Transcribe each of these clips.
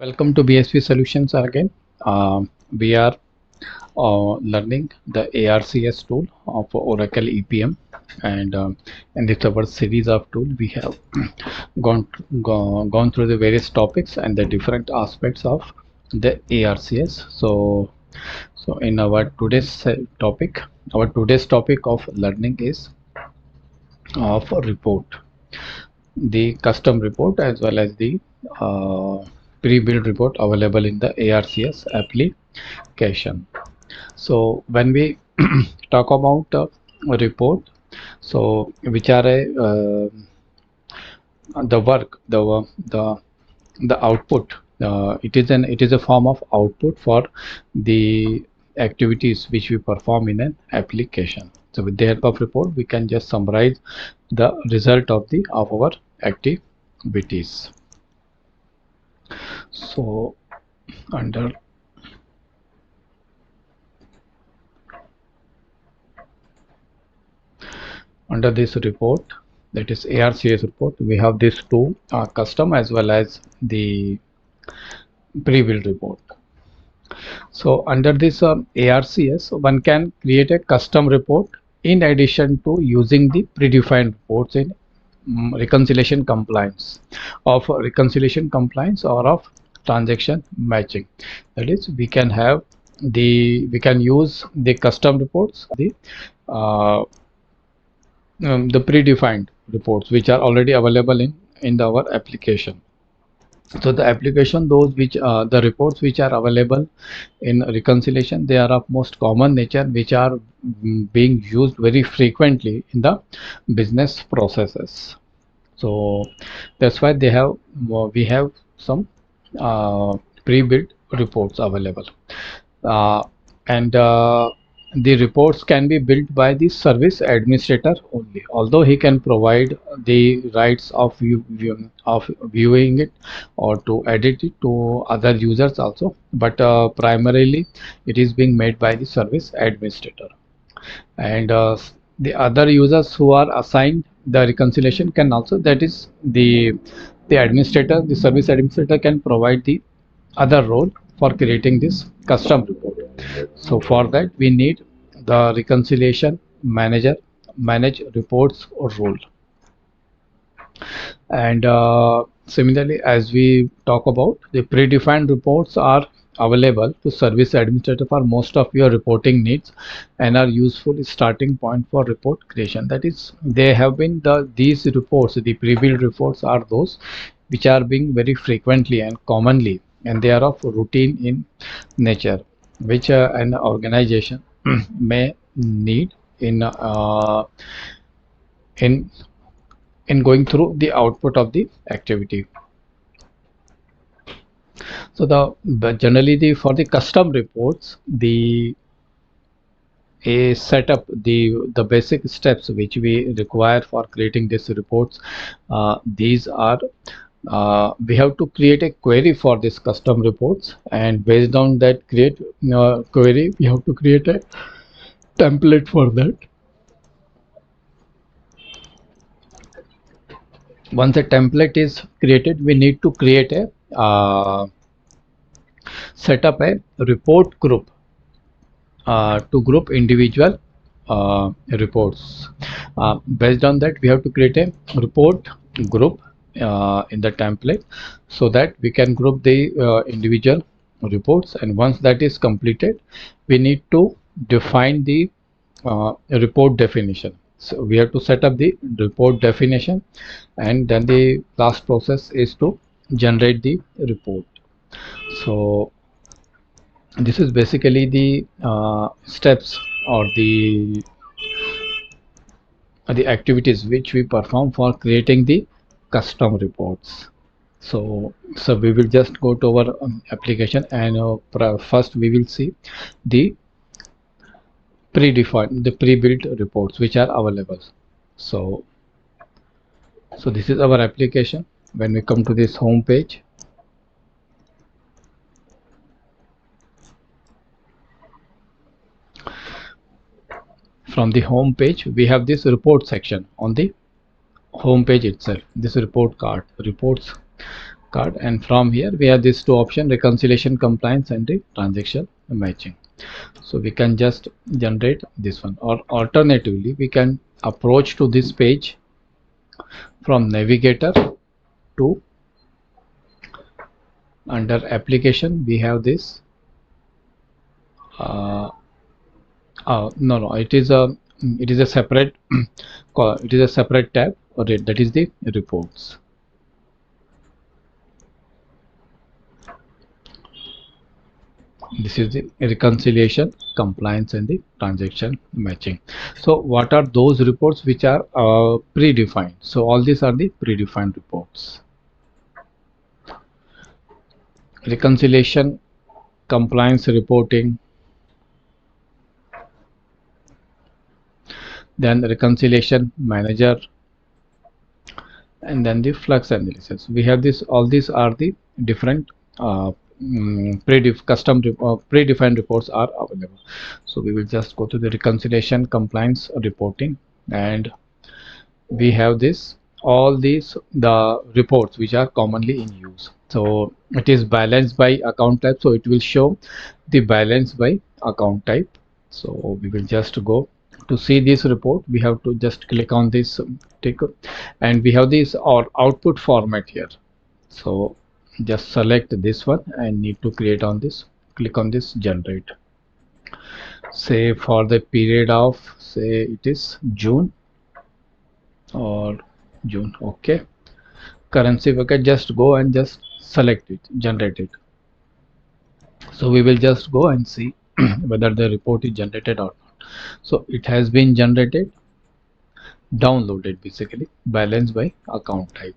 Welcome to BISP Solutions again. We are learning the ARCS tool of Oracle EPM, and in this our series of tool we have gone through the various topics and the different aspects of the ARCS. So in our today's topic of learning is of report, the custom report as well as the pre-built report available in the ARCS application. So when we talk about a report, so which are the work, the output. It is a form of output for the activities which we perform in an application. So with the help of report, we can just summarize the result of our activities. So under this report, that is ARCS report, we have these two custom as well as the pre-built report. So under this ARCS, one can create a custom report in addition to using the predefined reports in reconciliation compliance or of transaction matching. That is, we can use the custom reports, the predefined reports which are already available in our application. So the application, those which the reports which are available in reconciliation, they are of most common nature, which are being used very frequently in the business processes. So that's why we have some pre-built reports available, and the reports can be built by the service administrator only, although he can provide the rights of viewing it or to edit it to other users also, but primarily it is being made by the service administrator. And the other users who are assigned the reconciliation can also, that is the service administrator can provide the other role for creating this custom report. So for that we need the reconciliation manager manage reports role. And similarly, as we talk about, the predefined reports are available to service administrator for most of your reporting needs and are useful starting point for report creation. That is, they have been these reports, the pre-built reports, are those which are being very frequently and commonly, and they are of routine in nature, which an organization may need in going through the output of the activity. So generally for the custom reports, set up the basic steps which we require for creating these reports. These are, we have to create a query for this custom reports, and based on that query, we have to create a template for that. Once a template is created, we need to create a set up a report group to group individual reports. Based on that, we have to create a report group in the template, so that we can group the individual reports. And once that is completed, we need to define the report definition. So we have to set up the report definition, and then the last process is to generate the report. So this is basically the steps or the activities which we perform for creating the custom reports. So we will just go to our application, and first we will see the pre-built reports which are available. So this is our application. When we come to this home page, from the home page, we have this report section on the home page itself. This report card, reports card, and from here we have these two options: reconciliation, compliance, and the transaction matching. So we can just generate this one, or alternatively we can approach to this page from navigator to under application. We have this no, it is a separate it is a separate tab, or that is the reports. This is the reconciliation, compliance, and the transaction matching. So what are those reports which are predefined? So all these are the predefined reports. Reconciliation, compliance reporting, then reconciliation manager, and then the flux analysis. We have this, all these are the different predefined reports are available. So we will just go to the reconciliation, compliance reporting, and we have this, all these the reports which are commonly in use. So it is balanced by account type, so it will show the balance by account type. So we will just go to see this report. We have to just click on this tick, and we have this or output format here. So just select this one and need to create on this, click on this generate. Say for the period of, say it is June or June. Okay, currency bucket, just go and just select it, generate it. So we will just go and see whether the report is generated or not. So it has been generated, downloaded, basically balance by account type.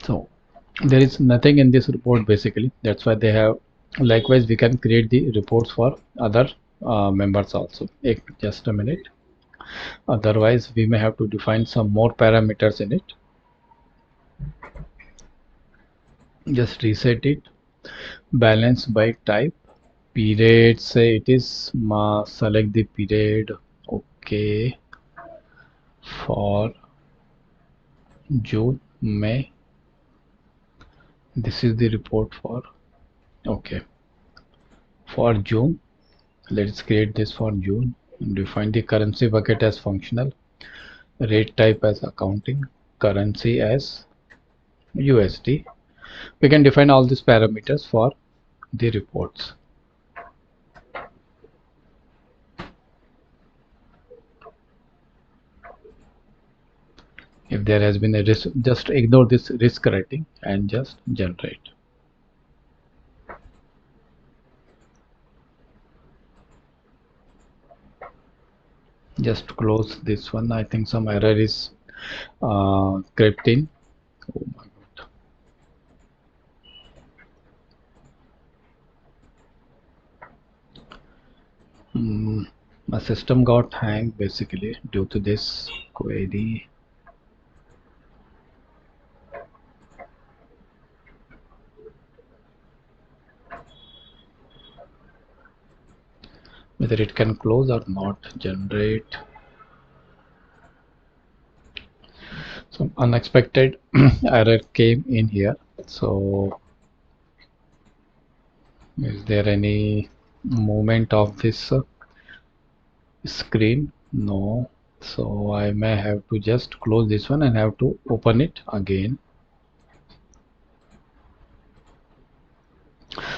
So there is nothing in this report, basically. That's why they have, likewise we can create the reports for other members also. Just a minute, otherwise we may have to define some more parameters in it. Just reset it, balance by type, period, say it is select the period. Okay, for June, May, this is the report for, okay, for June. Let's create this for June. Define the currency bucket as functional, rate type as accounting, currency as USD. We can define all these parameters for the reports. If there has been a risk, just ignore this risk rating and just generate. Just close this one. I think some error is crept in. Oh my god. My system got hanged basically due to this query. Whether it can close or not, generate. Some unexpected error came in here. So is there any movement of this screen? No. So I may have to just close this one and have to open it again.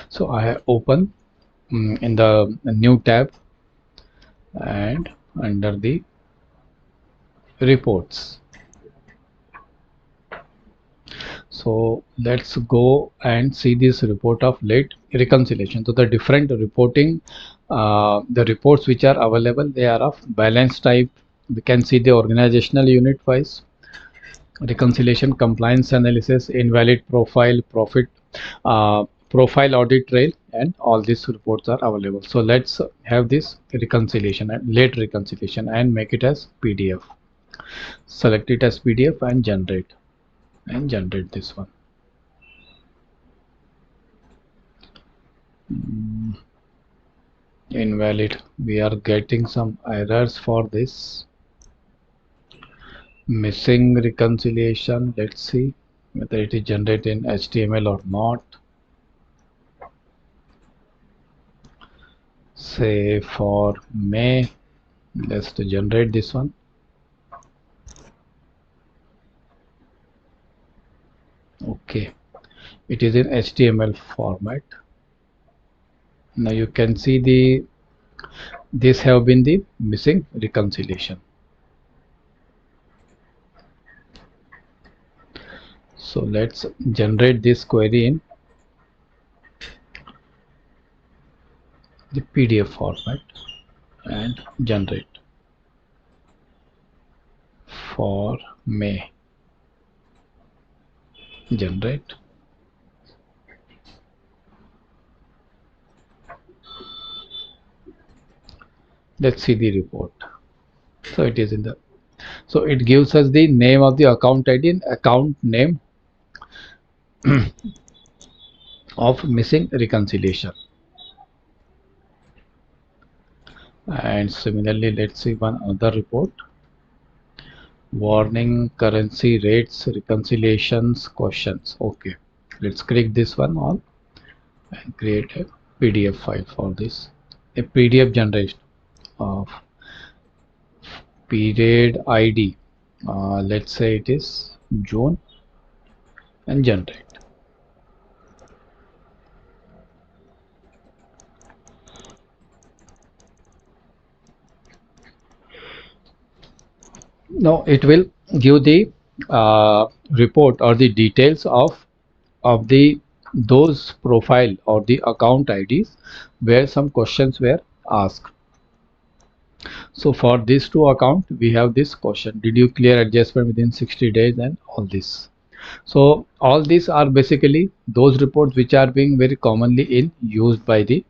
So I open in the new tab and under the reports. So let's go and see this report of late reconciliation. So the different reporting, the reports which are available, they are of balance type. We can see the organizational unit wise, reconciliation, compliance analysis, invalid profile, profit, profile audit trail, and all these reports are available. So let's have this reconciliation and late reconciliation and make it as PDF. Select it as PDF and generate this one. invalid. We are getting some errors for this. Missing reconciliation. Let's see whether it is generated in HTML or not. Say for May, let's generate this one. Okay, it is in HTML format. Now you can see this have been the missing reconciliation. So let's generate this query in the PDF format and generate for May. Generate. Let's see the report. So it is in the, so it gives us the name of the account ID and account name of missing reconciliation. And similarly, let's see one other report. Warning, currency rates reconciliations questions. Okay, let's click this one on and create a PDF file for this. A PDF generation of period ID. Let's say it is June and generate. Now it will give the report or the details of the those profile or the account IDs where some questions were asked. So for these two account we have this question: did you clear adjustment within 60 days, and all this. So all these are basically those reports which are being very commonly in used by the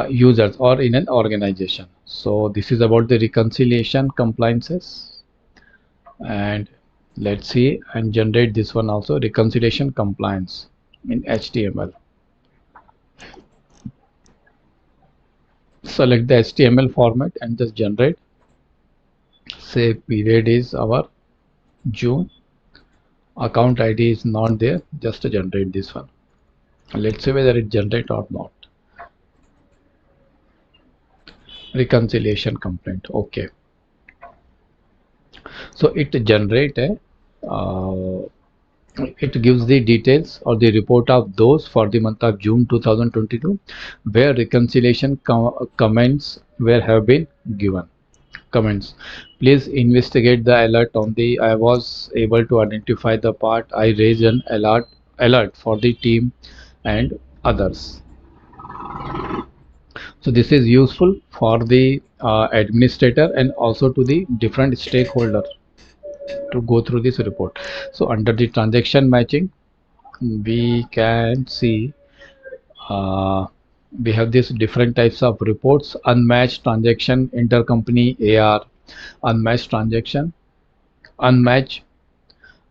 users or in an organization. So this is about the reconciliation compliances, and let's see and generate this one also, reconciliation compliance in HTML. Select the HTML format and just generate. Say period is our June, account ID is not there, just to generate this one. Let's see whether it generate or not. Reconciliation complaint. Okay, so it generate a it gives the details or the report of those for the month of June 2022 where reconciliation comments were have been given. Comments: please investigate the alert on the, I was able to identify the part, I raised an alert for the team and others. So this is useful for the administrator and also to the different stakeholder to go through this report. So under the transaction matching, we can see we have these different types of reports: unmatched transaction intercompany AR, unmatched transaction, unmatched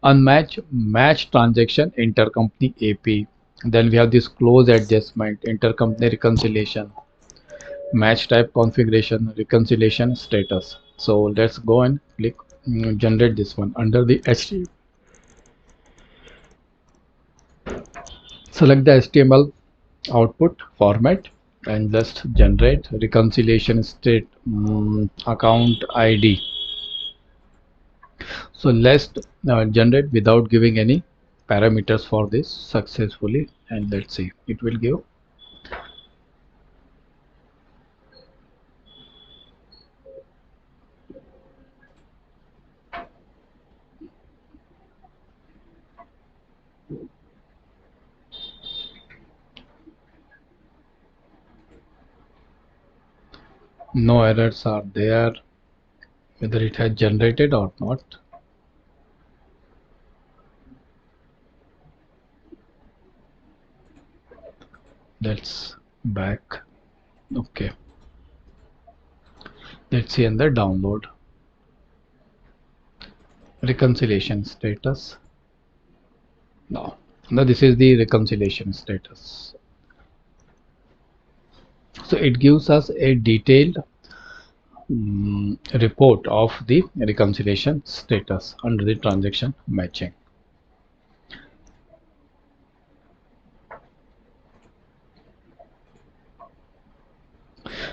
matched transaction intercompany AP. Then we have this close adjustment, intercompany reconciliation, match type configuration, reconciliation status. So let's go and click generate this one under the HTML. Select the HTML output format and just generate reconciliation state account ID. So let's generate without giving any parameters for this successfully, and let's see, it will give. No errors are there, whether it has generated or not. Let's back. Okay, let's see in the download. Reconciliation status. Now this is the reconciliation status. So it gives us a detailed report of the reconciliation status under the transaction matching.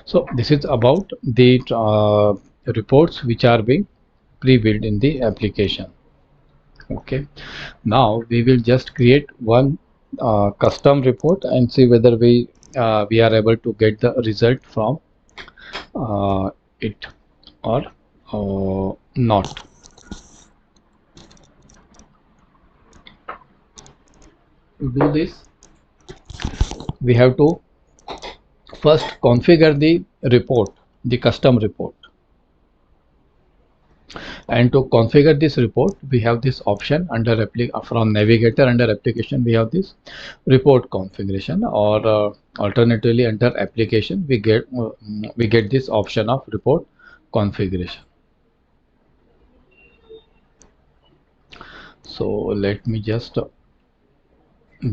So this is about the reports which are being pre-built in the application. Okay, now we will just create one custom report and see whether we are able to get the result from it or not. To do this, we have to first configure the report, the custom report. And to configure this report, we have this option under from navigator under application. We have this report configuration, or alternatively under application we get this option of report configuration. So let me just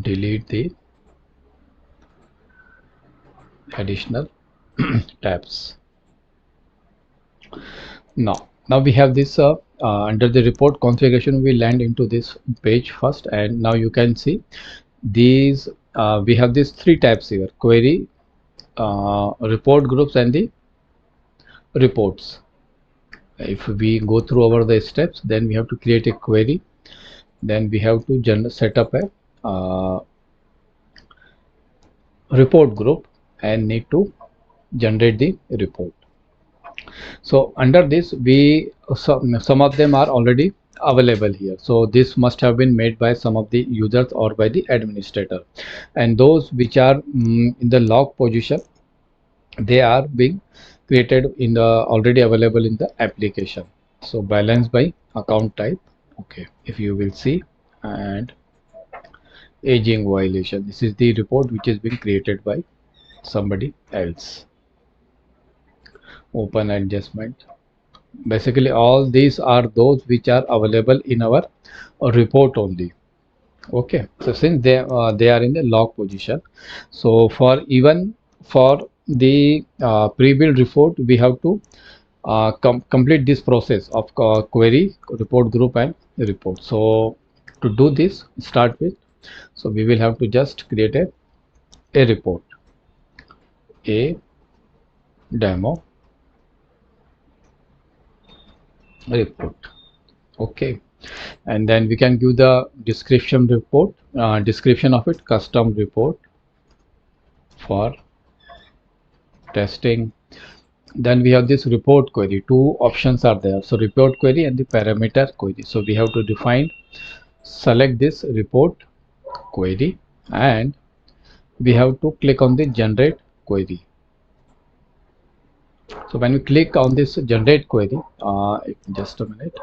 delete the additional tabs. Now we have this under the report configuration. We land into this page first, and now you can see these we have these three tabs here: query, report groups, and the reports. If we go through over the steps, then we have to create a query, then we have to set up a report group and need to generate the report. So under this, some of them are already available here. So this must have been made by some of the users or by the administrator, and those which are in the log position, they are being created in the already available in the application. So balance by account type. Okay, if you will see, and aging violation, this is the report which has been created by somebody else. Open adjustment. Basically all these are those which are available in our report only. Okay, so since they are in the log position, so for even for the pre-built report, we have to complete this process of query, report group, and report. So to do this, start with, so we will have to just create a report, a demo report. Okay, and then we can give the description report, description of it, custom report for testing. Then we have this report query. Two options are there, so report query and the parameter query. So we have to select this report query, and we have to click on the generate query. So when we click on this generate query, just a minute.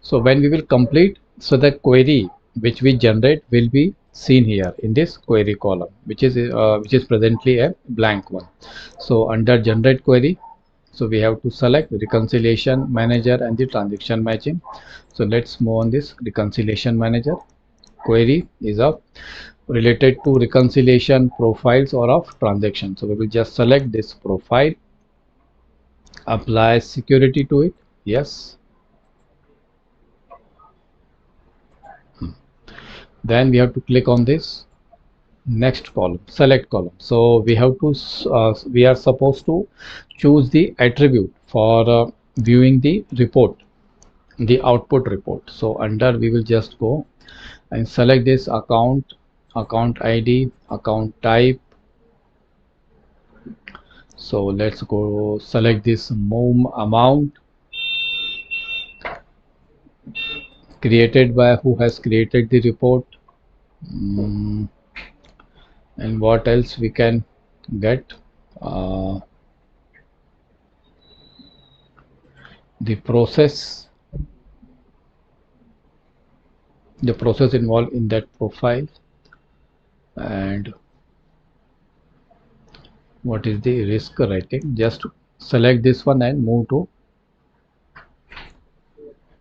So when we will complete, so the query which we generate will be seen here in this query column, which is presently a blank one. So under generate query, so we have to select reconciliation manager and the transaction matching. So let's move on this reconciliation manager. Query is of related to reconciliation profiles or of transaction. So we will just select this profile, apply security to it, yes. Then we have to click on this next column, select column. So we have to we are supposed to choose the attribute for viewing the report, the output report. So under, we will just go and select this account, account ID, account type. So let's go select this move amount, created by who has created the report. And what else we can get, the process involved in that profile, and what is the risk rating. Just select this one and move to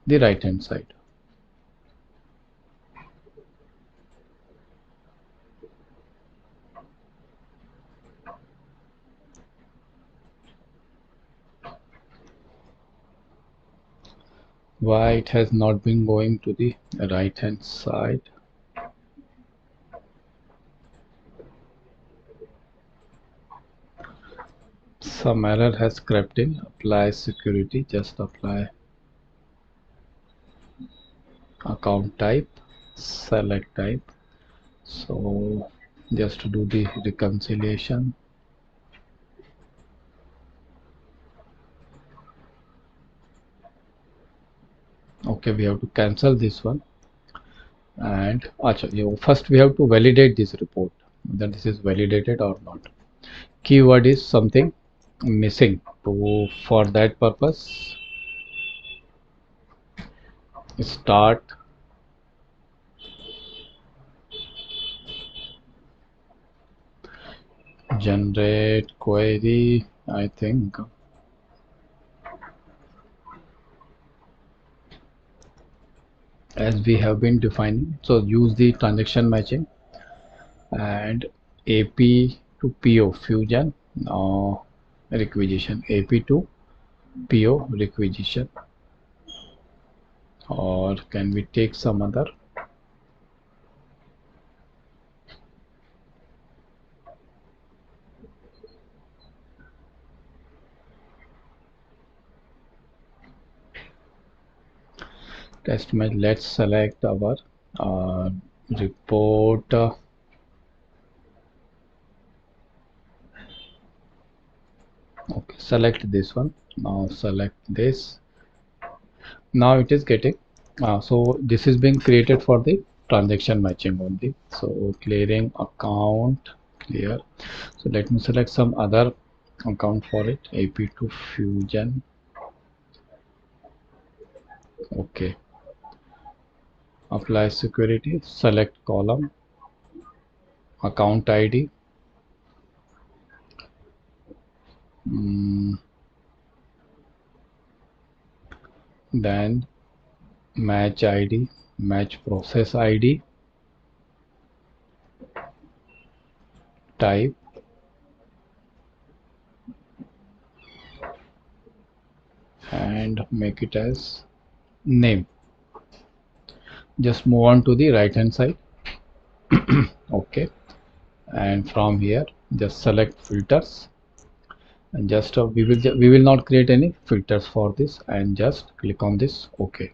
the right hand side. Why it has not been going to the right hand side? Some error has crept in. Apply security, just apply account type, select type. So just to do the reconciliation. Okay, we have to cancel this one. And first we have to validate this report, that this is validated or not. Keyword is something missing. So for that purpose, start generate query, I think. As we have been defining, so use the transaction matching and AP to PO fusion requisition, AP to PO requisition, or can we take some other? Test match. Let's select our report. Okay, select this one. Now select this. Now it is getting. So this is being created for the transaction matching only. So clearing account, clear. So let me select some other account for it. AP to fusion. Okay. Apply security. Select column. Account ID. Then match ID, match process ID, type, and make it as name. Just move on to the right hand side. Okay, and from here just select filters, and just we will not create any filters for this, and just click on this. Okay,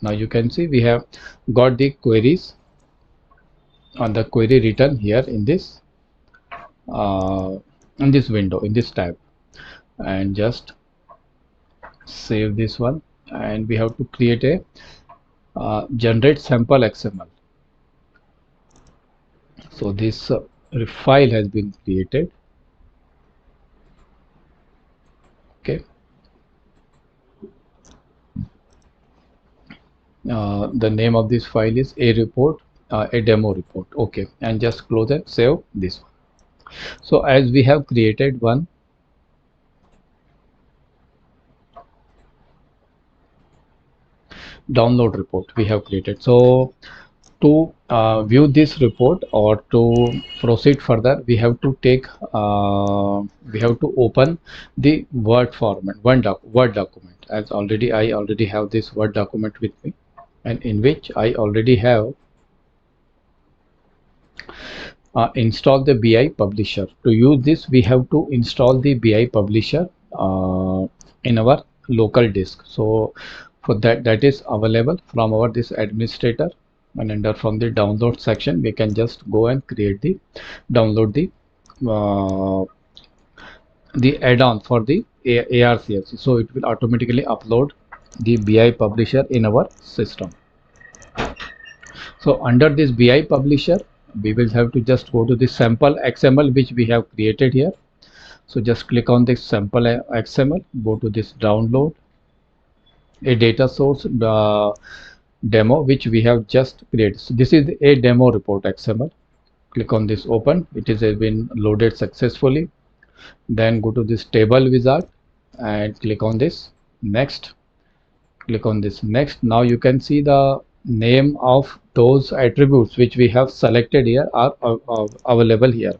now you can see we have got the queries on the query written here in this window, in this tab, and just save this one. And we have to create a generate sample XML. So this file has been created. Okay, the name of this file is a report, a demo report. Okay, and just close and save this one. So as we have created one download report, we have created. So to view this report or to proceed further, we have to take we have to open the Word format, Word document. As I already have this Word document with me, and in which I already have install the BI publisher. To use this, we have to install the BI publisher in our local disk. So for that is available from our this administrator, and under from the download section we can just go and create the download the add-on for the ARCS. So it will automatically upload the BI publisher in our system. So under this BI publisher, we will have to just go to the sample XML which we have created here. So just click on this sample XML, go to this download a data source demo which we have just created. So this is a demo report XML. Click on this open. It has been loaded successfully. Then go to this table wizard and click on this next. Click on this next. Now you can see the name of those attributes which we have selected here are available here.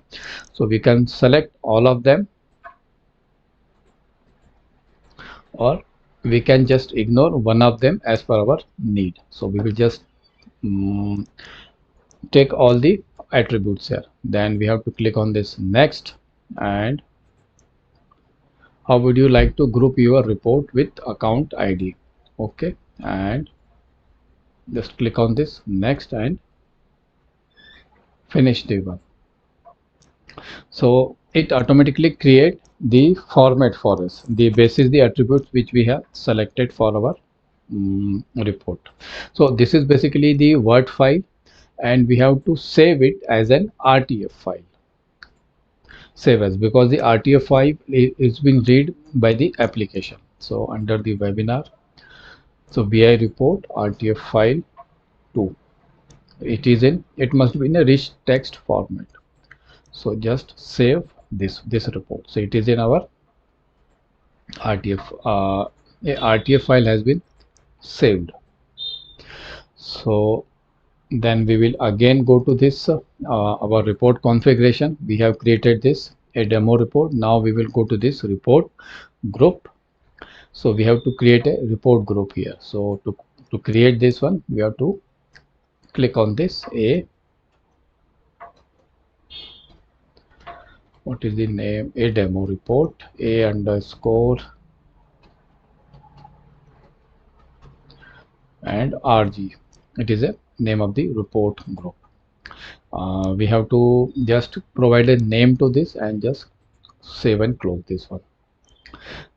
So we can select all of them, or we can just ignore one of them as per our need. So we will just mm, take all the attributes here. Then we have to click on this next. And how would you like to group your report with account ID? Okay, and just click on this next and finish the one. So it automatically create the format for us, the basis the attributes which we have selected for our report. So this is basically the Word file, and we have to save it as an RTF file. Save as, because the RTF file is being read by the application. So under the webinar, so BI report RTF file 2. It must be in a rich text format. So just save this report. So it is in our RTF. A RTF file has been saved. So then we will again go to this our report configuration. We have created this a demo report. Now we will go to this report group. So we have to create a report group here. So to create this one, we have to click on this what is the name, a demo report, a underscore and RG. It is a name of the report group. We have to just provide a name to this and just save and close this one.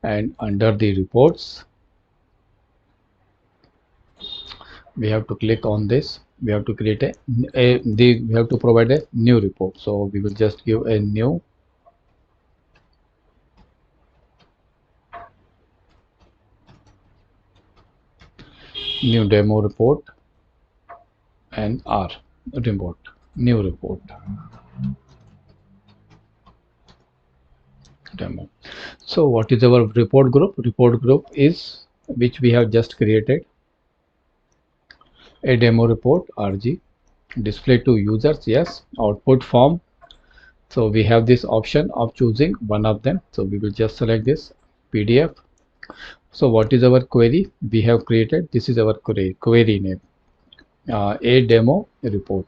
And under the reports, we have to click on this. We have to create we have to provide a new report. So we will just give a new demo report and R report, new report demo. So what is our report group? Report group is which we have just created a demo report RG, display to users, yes, output form. So we have this option of choosing one of them. So we will just select this PDF. So what is our query? We have created, this is our query name, a demo report.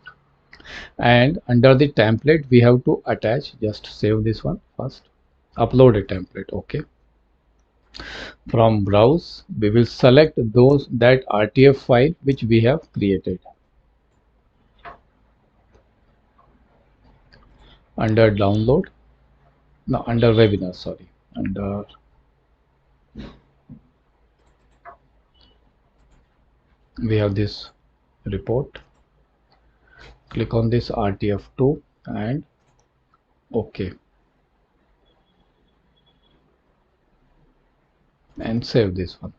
And under the template, we have to attach, just save this one first, upload a template. Okay. From browse, we will select that RTF file which we have created. Under download, no, under webinar, sorry, under we have this report. Click on this RTF2 and OK, and save this one.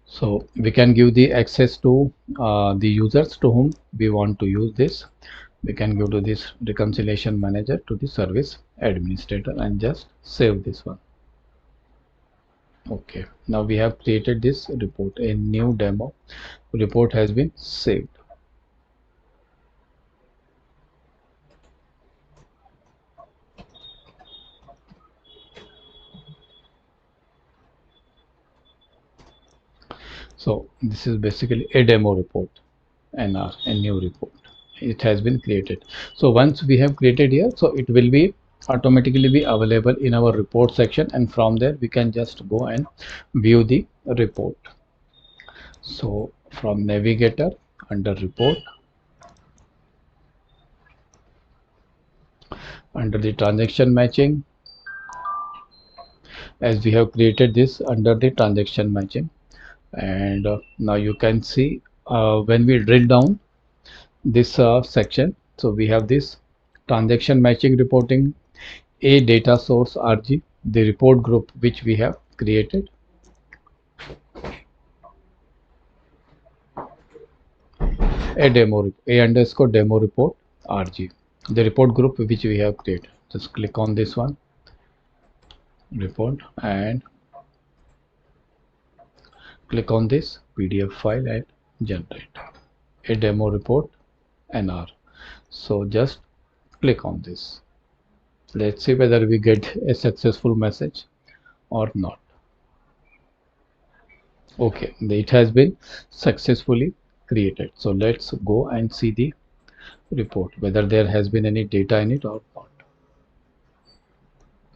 So we can give the access to the users to whom we want to use this. We can go to this reconciliation manager to the service administrator and just save this one. Okay, now we have created this report. A new demo report has been saved. So this is basically a demo report, NR, a new report. It has been created. So once we have created here, so it will be automatically be available in our report section, and from there we can just go and view the report. So from navigator, under report, under the transaction matching, as we have created this under the transaction matching. And now you can see when we drill down this section, so we have this transaction matching reporting, a data source RG, the report group which we have created, a underscore demo report RG, the report group which we have created. Just click on this one, report, and click on this PDF file and generate a demo report NR. So just click on this. Let's see whether we get a successful message or not. Okay, it has been successfully created. So let's go and see the report, whether there has been any data in it or not.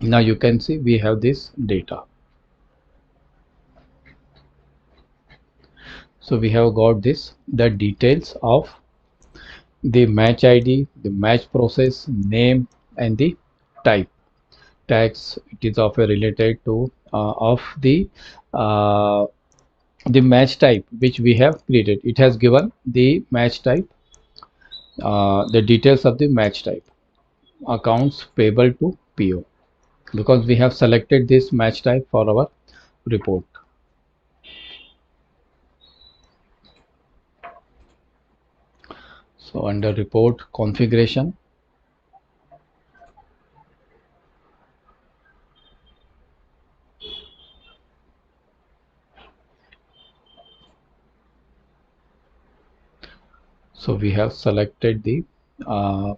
Now you can see we have this data. So we have got this, the details of the match ID, the match process, name, and the type. Tags, it is of a related to of the match type which we have created. It has given the match type, the details of the match type, accounts payable to PO, because we have selected this match type for our report. So under report configuration, so we have selected the uh,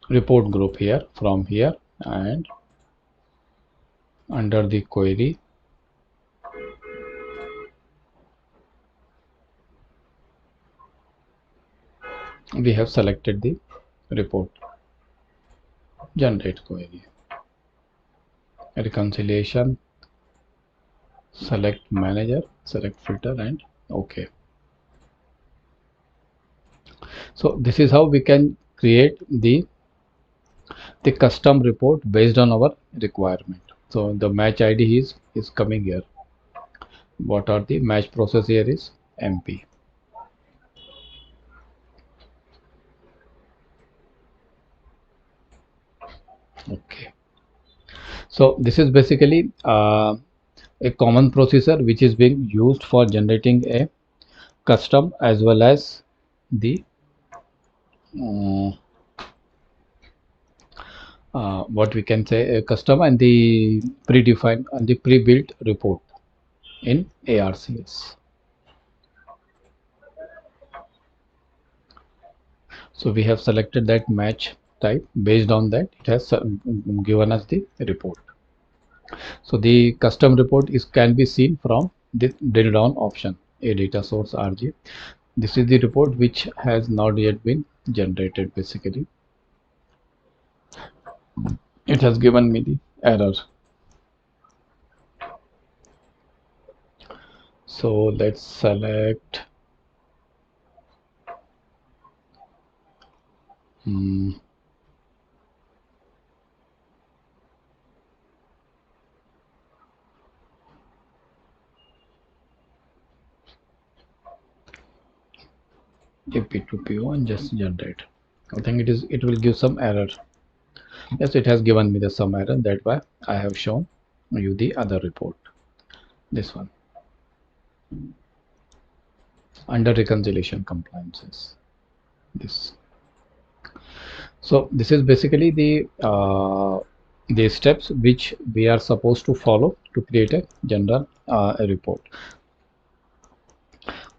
report group here from here, and under the query we have selected the report, generate query, reconciliation, select manager, select filter, and OK. So this is how we can create the custom report based on our requirement. So the match ID is coming here. What are the match process here is MP. Okay. So this is basically a common procedure which is being used for generating a custom as well as the uh, what we can say a custom and the predefined and the pre-built report in ARCS. So we have selected that match type. Based on that, it has given us the report. So the custom report is can be seen from the drill down option, a data source RG. This is the report which has not yet been generated. Basically, it has given me the error. So let's select a P2PO and just generate. I think it will give some error. Yes, it has given me the some error. That's why I have shown you the other report. This one under reconciliation compliances. This. So this is basically the steps which we are supposed to follow to create a general report.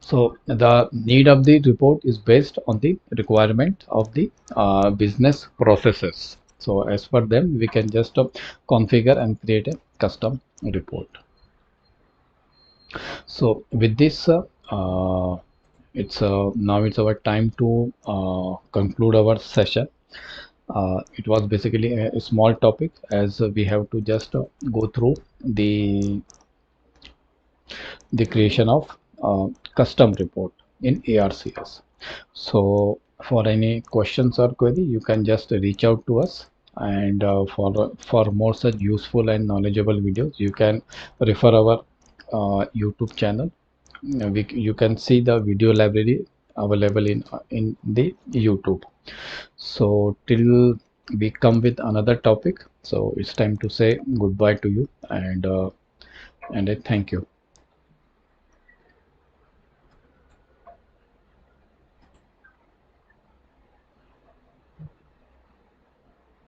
So the need of the report is based on the requirement of the business processes. So as per them, we can just configure and create a custom report. So with this, it's now it's our time to conclude our session. It was basically a small topic, as we have to just go through the creation of custom report in ARCS. So for any questions or query, you can just reach out to us, and for more such useful and knowledgeable videos, you can refer our YouTube channel. You can see the video library available in the YouTube. So till we come with another topic, so it's time to say goodbye to you, and I thank you.